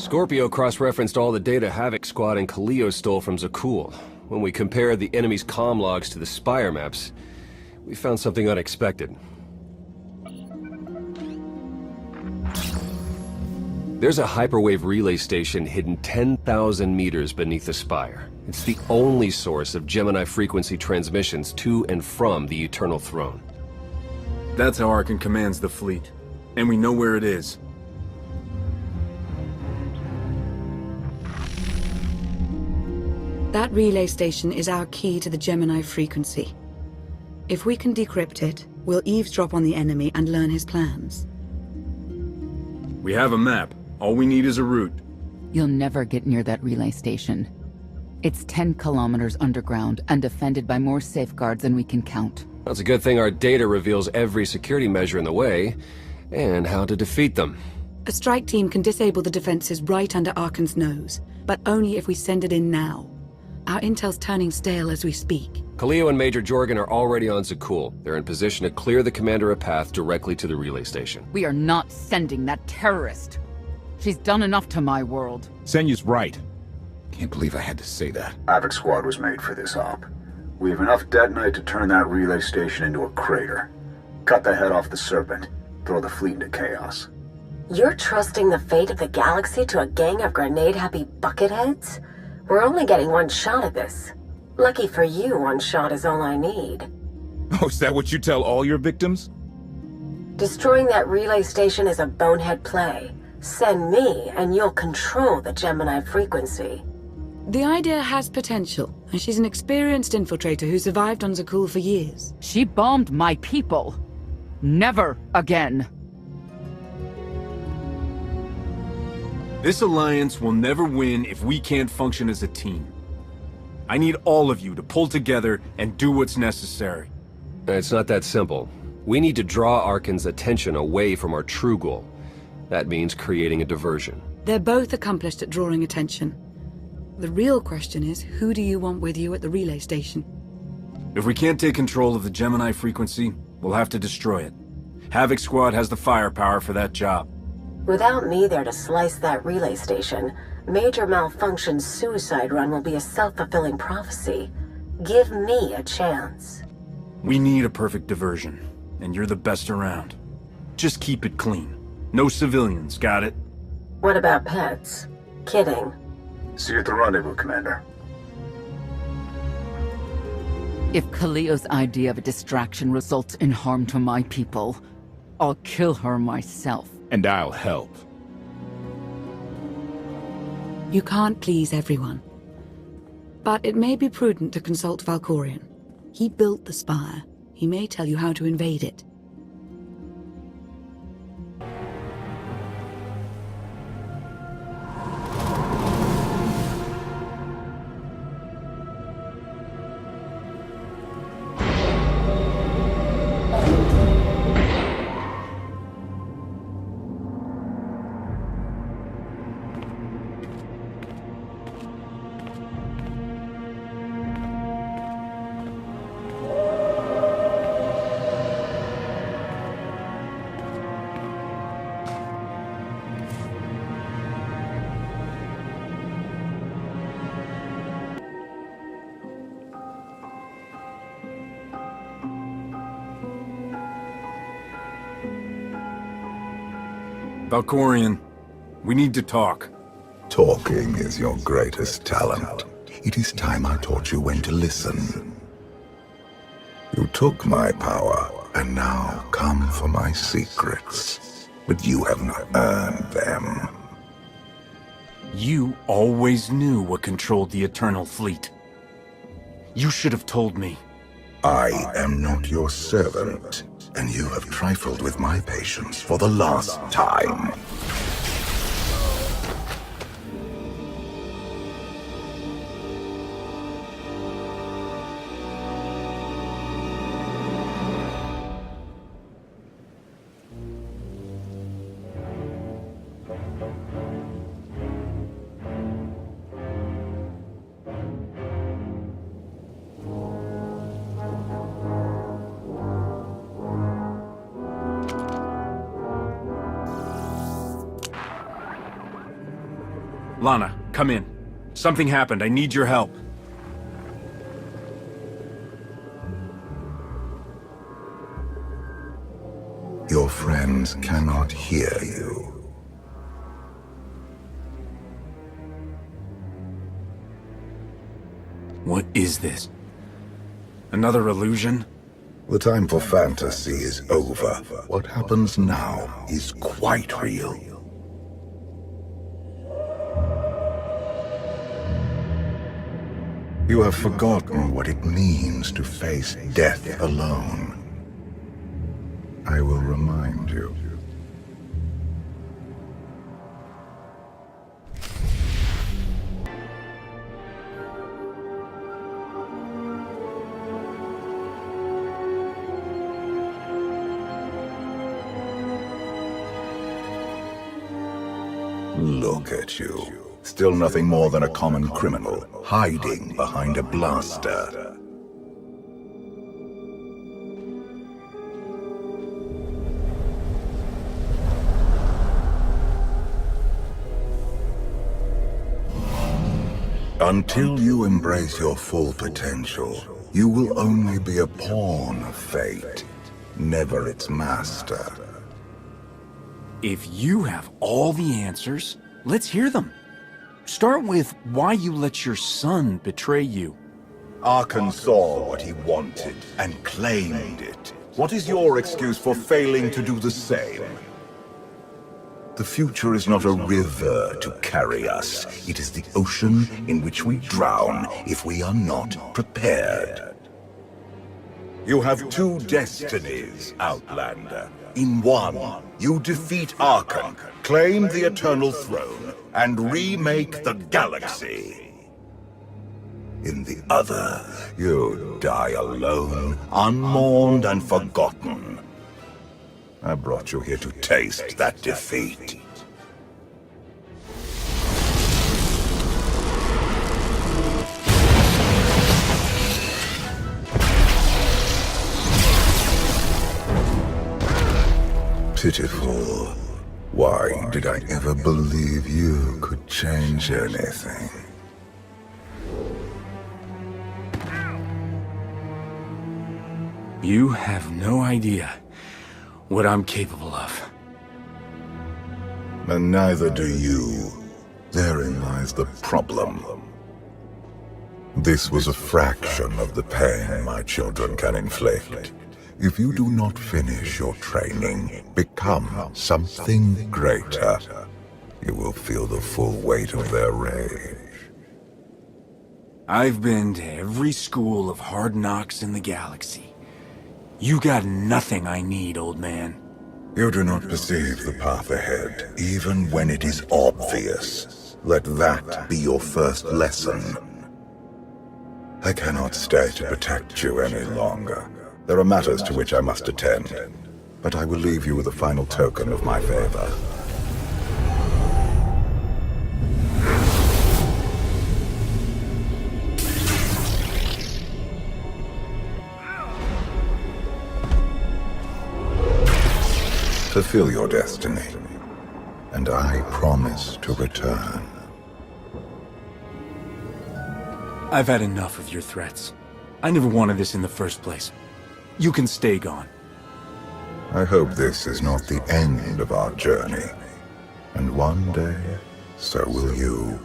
Scorpio cross-referenced all the data Havoc Squad and Kaleo stole from Zakul. When we compared the enemy's comm logs to the Spire maps, we found something unexpected. There's a hyperwave relay station hidden 10,000 meters beneath the Spire. It's the only source of Gemini frequency transmissions to and from the Eternal Throne. That's how Arkan commands the fleet. And we know where it is. That relay station is our key to the Gemini frequency. If we can decrypt it, we'll eavesdrop on the enemy and learn his plans. We have a map. All we need is a route. You'll never get near that relay station. It's 10 kilometers underground and defended by more safeguards than we can count. That's a good thing our data reveals every security measure in the way, and how to defeat them. A strike team can disable the defenses right under Arkan's nose, but only if we send it in now. Our intel's turning stale as we speak. Kaleo and Major Jorgen are already on Zakul. They're in position to clear the commander a path directly to the relay station. We are not sending that terrorist. She's done enough to my world. Senyu's right. Can't believe I had to say that. Havoc Squad was made for this op. We have enough detonite to turn that relay station into a crater. Cut the head off the Serpent. Throw the fleet into chaos. You're trusting the fate of the galaxy to a gang of grenade-happy bucketheads? We're only getting one shot at this. Lucky for you, one shot is all I need. Oh, is that what you tell all your victims? Destroying that relay station is a bonehead play. Send me, and you'll control the Gemini frequency. The idea has potential, and she's an experienced infiltrator who survived on Zakul for years. She bombed my people. Never again. This alliance will never win if we can't function as a team. I need all of you to pull together and do what's necessary. It's not that simple. We need to draw Arkan's attention away from our true goal. That means creating a diversion. They're both accomplished at drawing attention. The real question is, who do you want with you at the relay station? If we can't take control of the Gemini frequency, we'll have to destroy it. Havoc Squad has the firepower for that job. Without me there to slice that relay station, Major Malfunction's suicide run will be a self-fulfilling prophecy. Give me a chance. We need a perfect diversion, and you're the best around. Just keep it clean. No civilians, got it? What about pets? Kidding. See you at the rendezvous, Commander. If Kaleo's idea of a distraction results in harm to my people, I'll kill her myself. And I'll help. You can't please everyone. But it may be prudent to consult Valkorion. He built the Spire. He may tell you how to invade it. Valkorion, we need to talk. Talking is your greatest talent. It is time I taught you when to listen. You took my power, and now come for my secrets. But you have not earned them. You always knew what controlled the Eternal Fleet. You should have told me. I am not your servant, and you have trifled with my patience for the last time. Lana, come in. Something happened. I need your help. Your friends cannot hear you. What is this? Another illusion? The time for fantasy is over. What happens now is quite real. You have forgotten what it means to face death alone. I will remind you. Look at you. Still nothing more than a common criminal, hiding behind a blaster. Until you embrace your full potential, you will only be a pawn of fate, never its master. If you have all the answers, let's hear them. Start with why you let your son betray you. Carsen saw what he wanted and claimed it. What is your excuse for failing to do the same? The future is not a river to carry us. It is the ocean in which we drown if we are not prepared. You have two destinies, Outlander. In one, you defeat Carsen, claim the Eternal Throne, and remake the galaxy. In the other, you die alone, unmourned and forgotten. I brought you here to taste that defeat. Pitiful. Why did I ever believe you could change anything? You have no idea what I'm capable of. And neither do you. Therein lies the problem. This was a fraction of the pain my children can inflict. If you do not finish your training, become something greater, you will feel the full weight of their rage. I've been to every school of hard knocks in the galaxy. You got nothing I need, old man. You do not perceive the path ahead, even when it is obvious. Let that be your first lesson. I cannot stay to protect you any longer. There are matters to which I must attend, but I will leave you with a final token of my favor. Fulfill your destiny, and I promise to return. I've had enough of your threats. I never wanted this in the first place. You can stay gone. I hope this is not the end of our journey, and one day, so will you.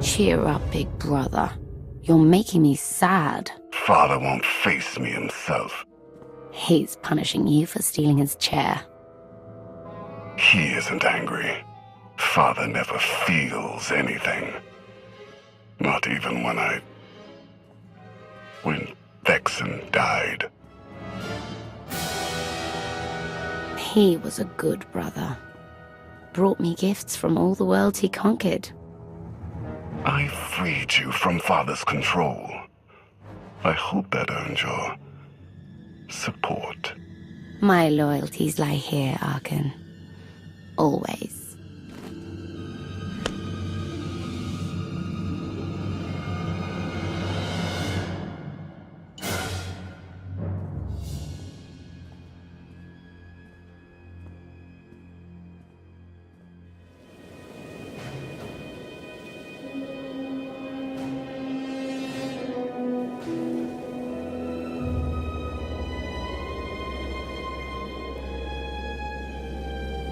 Cheer up, big brother. You're making me sad. Father won't face me himself. He's punishing you for stealing his chair. He isn't angry. Father never feels anything. Not even when Vexen died. He was a good brother. brought me gifts from all the worlds he conquered. I freed you from Father's control. I hope that earned your support. My loyalties lie here, Arkan. Always.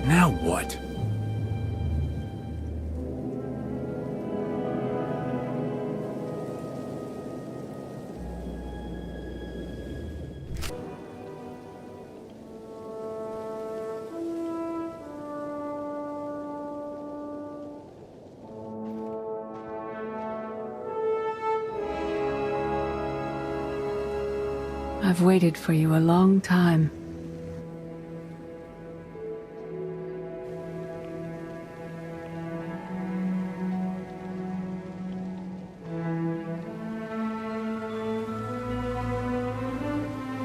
Now what? I've waited for you a long time.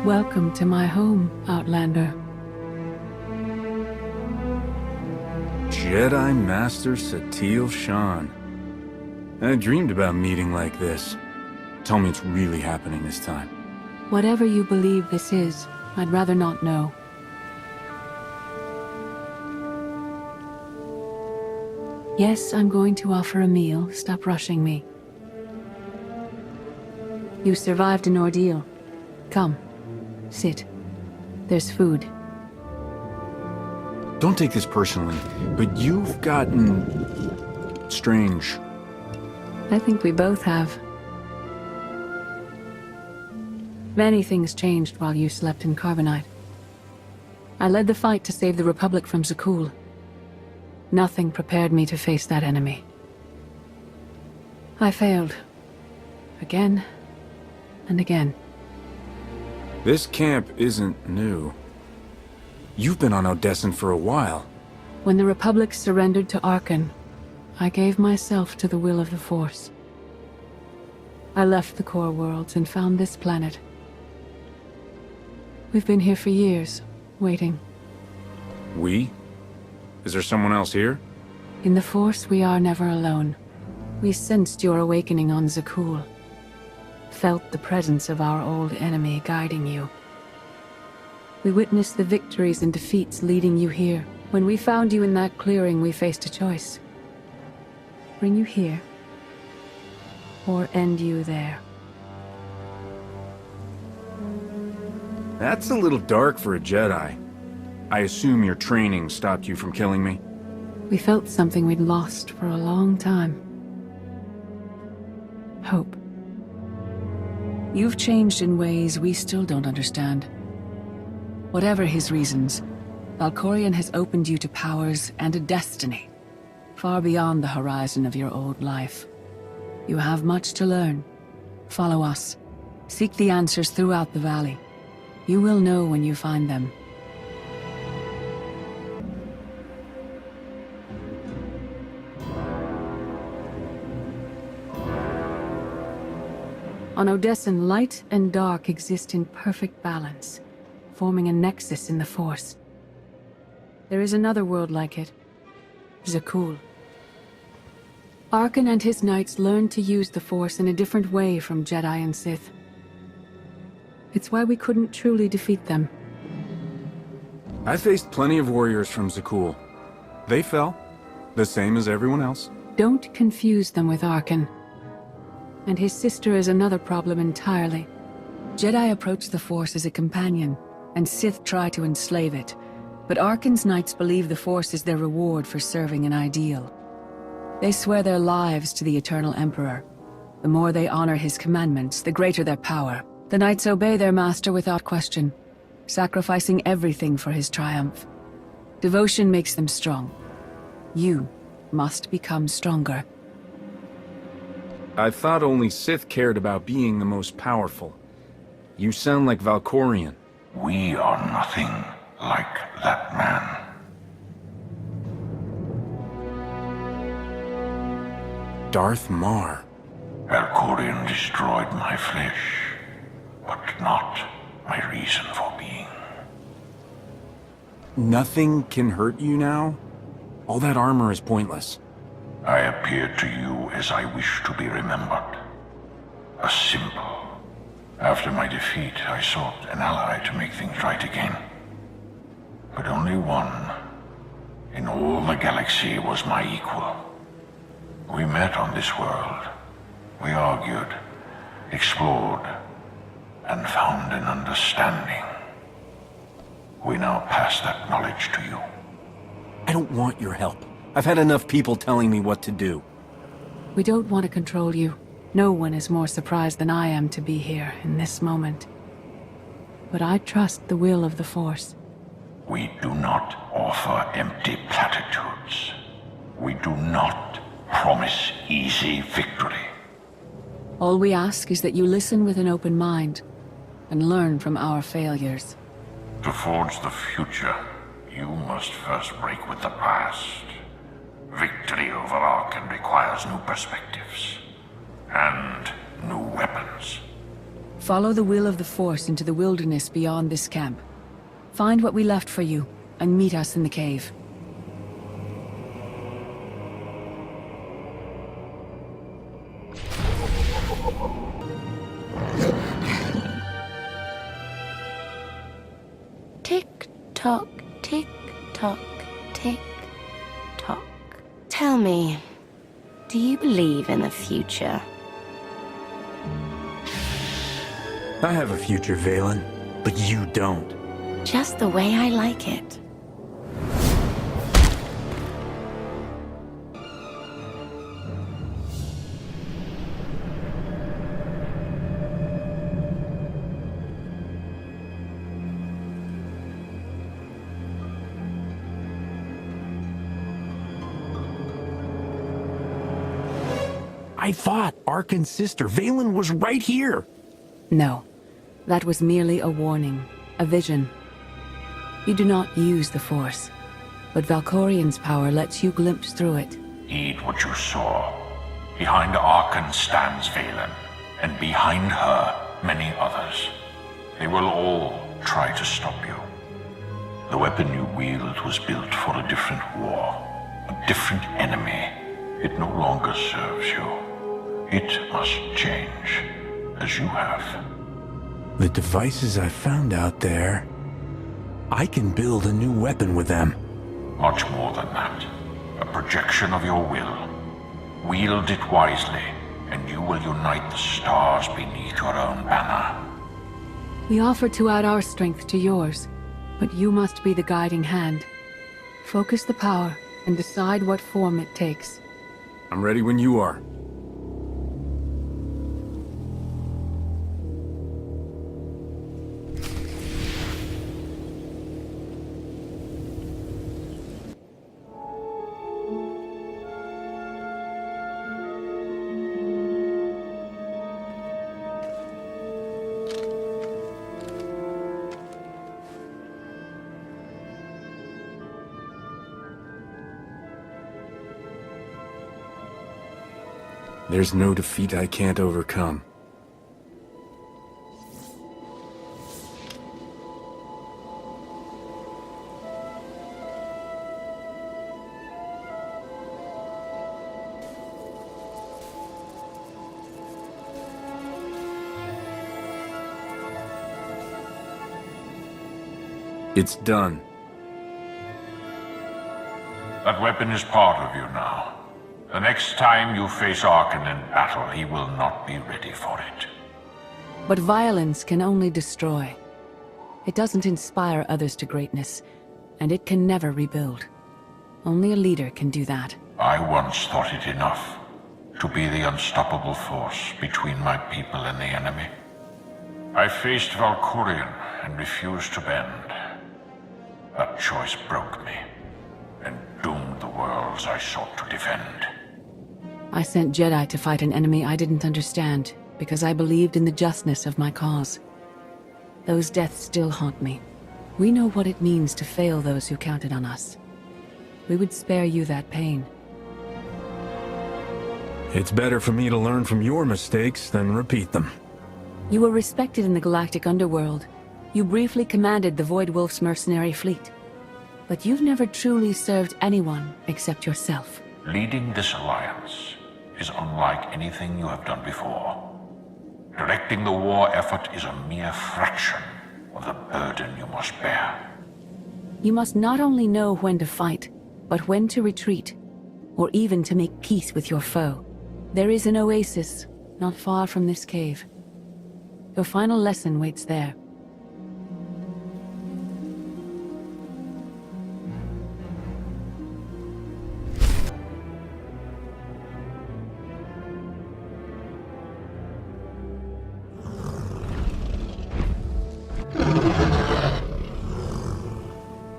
Welcome to my home, Outlander. Jedi Master Satele Shan. I dreamed about a meeting like this. Tell me it's really happening this time. Whatever you believe this is, I'd rather not know. Yes, I'm going to offer a meal. Stop rushing me. You survived an ordeal. Come. Sit. There's food. Don't take this personally, but you've gotten strange. I think we both have. Many things changed while you slept in Carbonite. I led the fight to save the Republic from Zakul. Nothing prepared me to face that enemy. I failed. Again and again. This camp isn't new. You've been on Odessen for a while. When the Republic surrendered to Arkan, I gave myself to the will of the Force. I left the core worlds and found this planet. We've been here for years, waiting. We? Is there someone else here? In the Force, we are never alone. We sensed your awakening on Zakul. Felt the presence of our old enemy guiding you. We witnessed the victories and defeats leading you here. When we found you in that clearing, we faced a choice. Bring you here, or end you there. That's a little dark for a Jedi. I assume your training stopped you from killing me? We felt something we'd lost for a long time. Hope. You've changed in ways we still don't understand. Whatever his reasons, Valkorion has opened you to powers and a destiny, far beyond the horizon of your old life. You have much to learn. Follow us. Seek the answers throughout the valley. You will know when you find them. On Odessen, light and dark exist in perfect balance, forming a nexus in the Force. There is another world like it, Zakul. Arkan and his knights learned to use the Force in a different way from Jedi and Sith. It's why we couldn't truly defeat them. I faced plenty of warriors from Zakul. They fell, the same as everyone else. Don't confuse them with Arkan. And his sister is another problem entirely. Jedi approach the Force as a companion, and Sith try to enslave it. But Arkan's knights believe the Force is their reward for serving an ideal. They swear their lives to the Eternal Emperor. The more they honor his commandments, the greater their power. The knights obey their master without question, sacrificing everything for his triumph. Devotion makes them strong. You must become stronger. I thought only Sith cared about being the most powerful. You sound like Valkorion. We are nothing like that man. Darth Mar. Valkorion destroyed my flesh, but not my reason for being. Nothing can hurt you now? All that armor is pointless. I appeared to you as I wish to be remembered. A symbol. After my defeat, I sought an ally to make things right again. But only one in all the galaxy was my equal. We met on this world. We argued, explored, and found an understanding. We now pass that knowledge to you. I don't want your help. I've had enough people telling me what to do. We don't want to control you. No one is more surprised than I am to be here in this moment. But I trust the will of the Force. We do not offer empty platitudes. We do not promise easy victory. All we ask is that you listen with an open mind and learn from our failures. To forge the future, you must first break with the past. Victory over Arkan requires new perspectives and new weapons. Follow the will of the Force into the wilderness beyond this camp. Find what we left for you, and meet us in the cave. Tick-tock, tick-tock, tick-tock. Tell me, do you believe in the future? I have a future, Valen, but you don't. Just the way I like it. I fought Arkan's sister. Valen was right here. No, that was merely a warning, a vision. You do not use the Force, but Valkorion's power lets you glimpse through it. Heed what you saw. Behind Arkan stands Valen, and behind her, many others. They will all try to stop you. The weapon you wield was built for a different war, a different enemy. It no longer serves you. It must change, as you have. The devices I found out there, I can build a new weapon with them. Much more than that. A projection of your will. Wield it wisely, and you will unite the stars beneath your own banner. We offer to add our strength to yours, but you must be the guiding hand. Focus the power and decide what form it takes. I'm ready when you are. There's no defeat I can't overcome. It's done. That weapon is part of you now. The next time you face Arkan in battle, he will not be ready for it. But violence can only destroy. It doesn't inspire others to greatness, and it can never rebuild. Only a leader can do that. I once thought it enough to be the unstoppable force between my people and the enemy. I faced Valkorion and refused to bend. That choice broke me and doomed the worlds I sought to defend. I sent Jedi to fight an enemy I didn't understand, because I believed in the justness of my cause. Those deaths still haunt me. We know what it means to fail those who counted on us. We would spare you that pain. It's better for me to learn from your mistakes than repeat them. You were respected in the galactic underworld. You briefly commanded the Void Wolf's mercenary fleet. But you've never truly served anyone except yourself. Leading this alliance is unlike anything you have done before. Directing the war effort is a mere fraction of the burden you must bear. You must not only know when to fight, but when to retreat, or even to make peace with your foe. There is an oasis not far from this cave. Your final lesson waits there.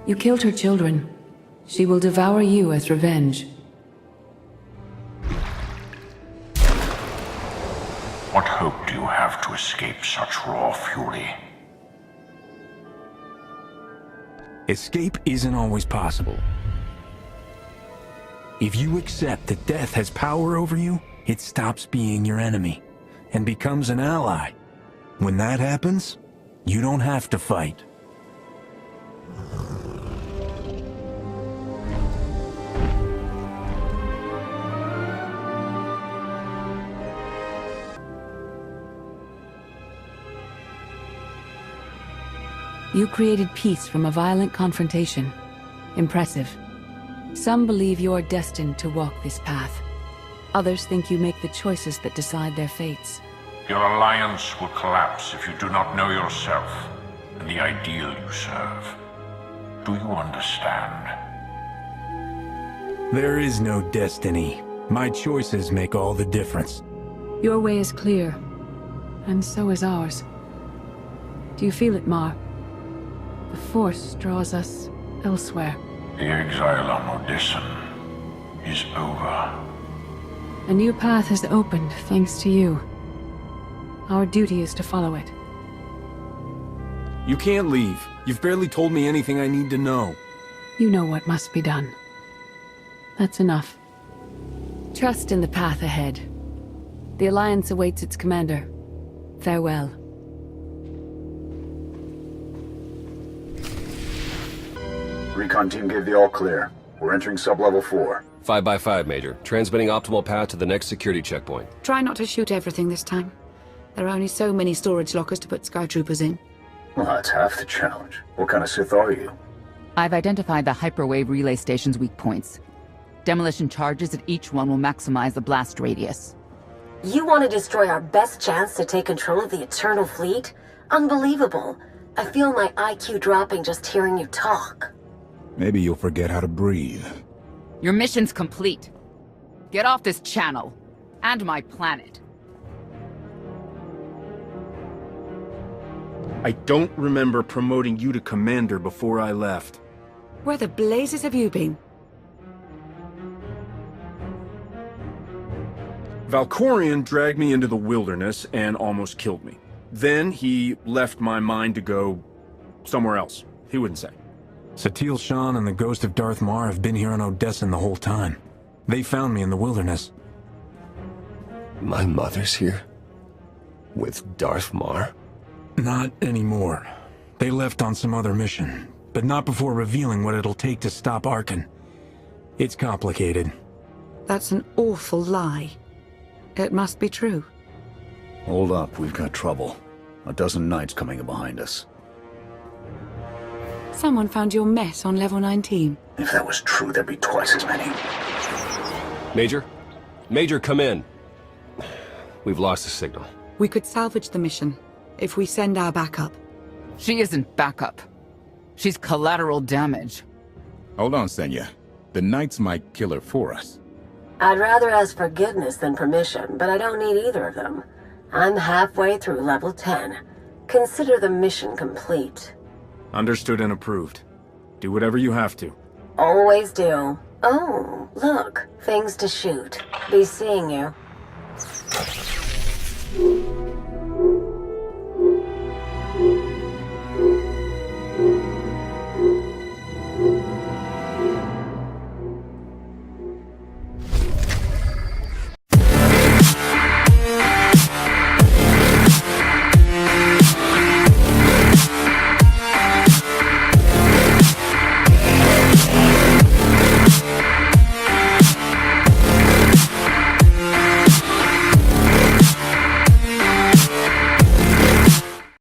You killed her children. She will devour you as revenge. What hope do you have to escape such raw fury? Escape isn't always possible. If you accept that death has power over you, it stops being your enemy and becomes an ally. When that happens, you don't have to fight. You created peace from a violent confrontation. Impressive. Some believe you're destined to walk this path. Others think you make the choices that decide their fates. Your alliance will collapse if you do not know yourself and the ideal you serve. Do you understand? There is no destiny. My choices make all the difference. Your way is clear, and so is ours. Do you feel it, Mar? The Force draws us elsewhere. The exile on Odessen is over. A new path has opened, thanks to you. Our duty is to follow it. You can't leave. You've barely told me anything I need to know. You know what must be done. That's enough. Trust in the path ahead. The Alliance awaits its commander. Farewell. Recon team gave the all clear. We're entering sub-level 4. 5 by 5, Major. Transmitting optimal path to the next security checkpoint. Try not to shoot everything this time. There are only so many storage lockers to put Sky Troopers in. Well, that's half the challenge. What kind of Sith are you? I've identified the hyperwave relay station's weak points. Demolition charges at each one will maximize the blast radius. You want to destroy our best chance to take control of the Eternal Fleet? Unbelievable. I feel my IQ dropping just hearing you talk. Maybe you'll forget how to breathe. Your mission's complete. Get off this channel. And my planet. I don't remember promoting you to commander before I left. Where the blazes have you been? Valkorion dragged me into the wilderness and almost killed me. Then he left my mind to go somewhere else. He wouldn't say. Satil Shan and the ghost of Darth Mar have been here on Odessen the whole time. They found me in the wilderness. My mother's here? With Darth Mar? Not anymore. They left on some other mission, but not before revealing what it'll take to stop Arkan. It's complicated. That's an awful lie. It must be true. Hold up, we've got trouble. A dozen knights coming in behind us. Someone found your mess on level 19. If that was true, there'd be twice as many. Major? Major, come in. We've lost the signal. We could salvage the mission if we send our backup. She isn't backup. She's collateral damage. Hold on, Senya. The knights might kill her for us. I'd rather ask forgiveness than permission, but I don't need either of them. I'm halfway through level 10. Consider the mission complete. Understood and approved. Do whatever you have to. Always do. Oh, look. Things to shoot. Be seeing you.